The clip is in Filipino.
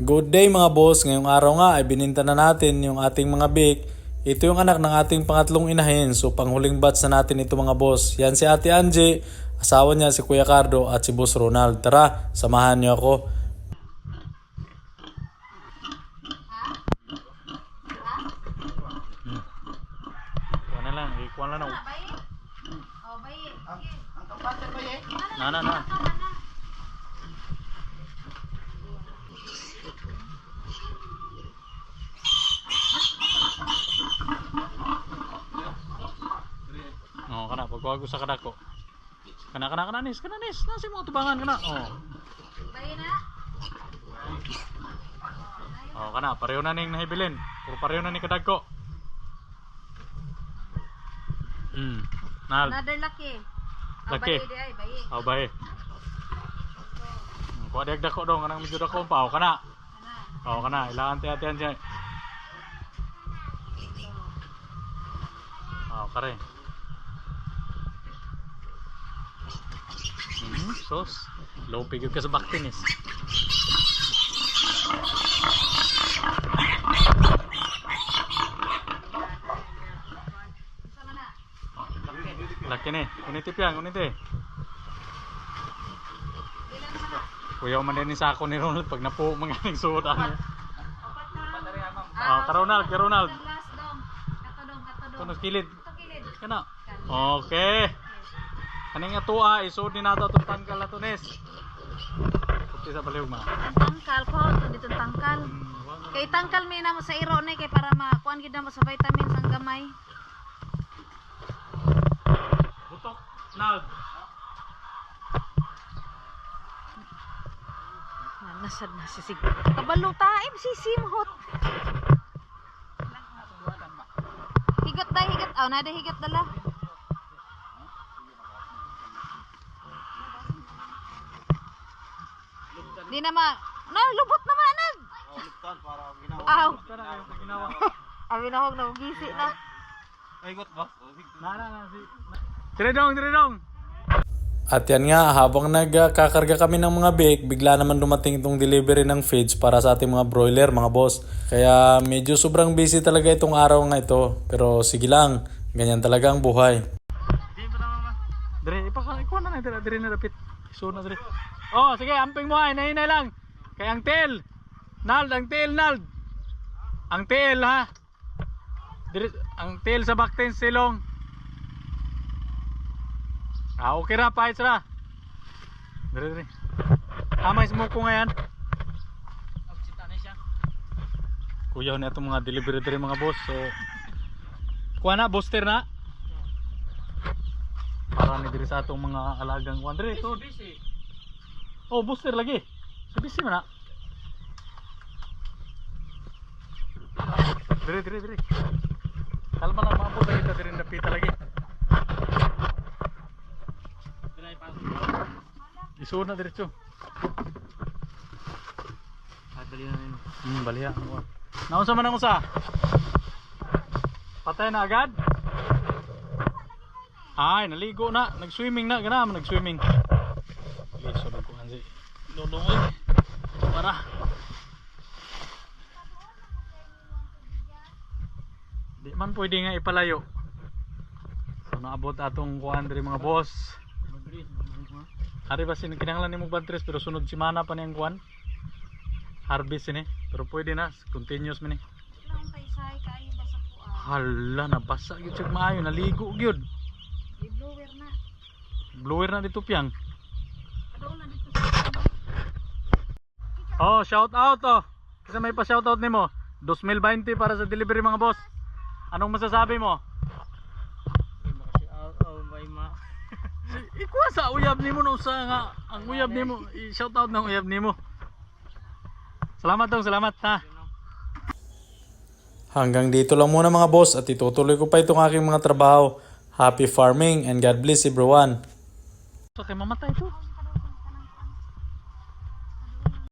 Good day mga boss, ngayong araw nga ay bininta na natin yung ating mga bake. Ito yung anak ng ating pangatlong inahin, so panghuling batch na natin ito mga boss. Yan si Ate Angie, asawa niya si Kuya Cardo at si Boss Ronald. Tara, samahan niyo ako. Kuha na lang, ikuha na lang. Na. Oh, kana pagwago sa kadako. Kana nis. Nasi mo tubangan kana. Oh. Bayi na. Oh, kana pareho na ning nahibilin. Puro pareho na ni kadagko. Nal. Another laki. Laki. Bayi di ay, bayi. Oh, bae. Kuha diag dako dong kanang medyo dako pa. Oh, kana. Oh, kana ilangan ti-atian siya. Oh, kare. Sos, low pigil ka sa baktinis. Laki nih, kunitip yan, kuniti. Kuya man din sa ako ni Ronald pag napo mga suot ano. Kay Ronald. Tunos kilid. Kana. Okay. Kaning atua isod ni nato tong tangkal na tunis. Puti sa baliw ma. Tangkal ko, dito tangkal. Kay tangkal mi na mo sa iro ni kay para makuan gid na mo sa vitamins ang gamay. Butok nag. Nasad na sisig. Kabalo taim sisimhot. Higat dai higat. Aw na dai higat dala. Di na ma. No, lubot naman anag. Aw. Abi na hog na gisi na. Aygot ba? Dire dong. At yan nga, habang nagkakarga kami ng mga bake, bigla naman dumating itong delivery ng feeds para sa ating mga broiler, mga boss. Kaya medyo sobrang busy talaga itong araw nga ito. Pero sige lang, ganyan talaga ang buhay. Dire, ikuha na dire na rapid. Iso na dire. Oh, sige, amping mo ay, nahinay lang. Kaya ang tail. Ang tail ha. Dire, ang tail sa backten silong. Okay na, pahit na. Dire. May smoke ko ngayon. Kuya na itong mga delivery dire mga boss. So, kuha na, booster na. Para ni dire sa atong mga alagang kuha. Dire, ito. Oh, booster lagi. Sabisi mo na. Dire. Kalma lang mga boss. Kita dire napita lagi. Isuod na diretso. Balihan na yun. Baliha. Naunsa man ang usa? Patay na agad? Ay, naligo na. Nag-swimming na. Gana man nag-swimming. Liso na ko ansi. Dodongoy. Para. Di man pwede nga ipalayo. So naabot atong kuan diri mga boss. Hari ba kinahanglan nimo bantres pero sunod semana pa niyang kuan. Harvest ini, pero pwede na continuous man ni. Lang tay say kaayo ba sa kuan? Hala, nabasa gyud siya maayo, naligo gyud. I-blower na. Blower na dito piyang. Kadong na dito sa. Oh, shout out oh. Kasi may pa shout out nimo. 2020 para sa delivery mga boss. Anong masasabi mo? Ikuha sa uyab nimo no sa nga ang uyab nimo, i-shout out ng uyab nimo. Salamat ha. Hanggang dito lang muna mga boss at itutuloy ko pa itong aking mga trabaho. Happy farming and God bless everyone. So kay mamatay ito.